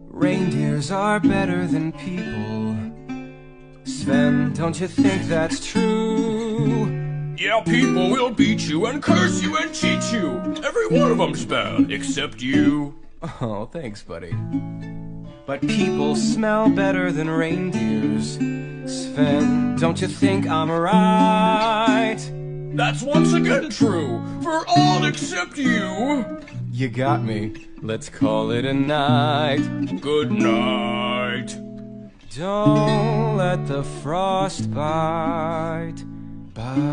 Reindeers are better than people. Sven, don't you think that's true? Yeah, people will beat you and curse you and cheat you. Every one of them's bad, except you. Oh, thanks, buddy. But people smell better than reindeers. Sven, don't you think I'm right? That's once again true, for all except you. You got me. Let's call it a night. Good night. Don't let the frost bite. Bye.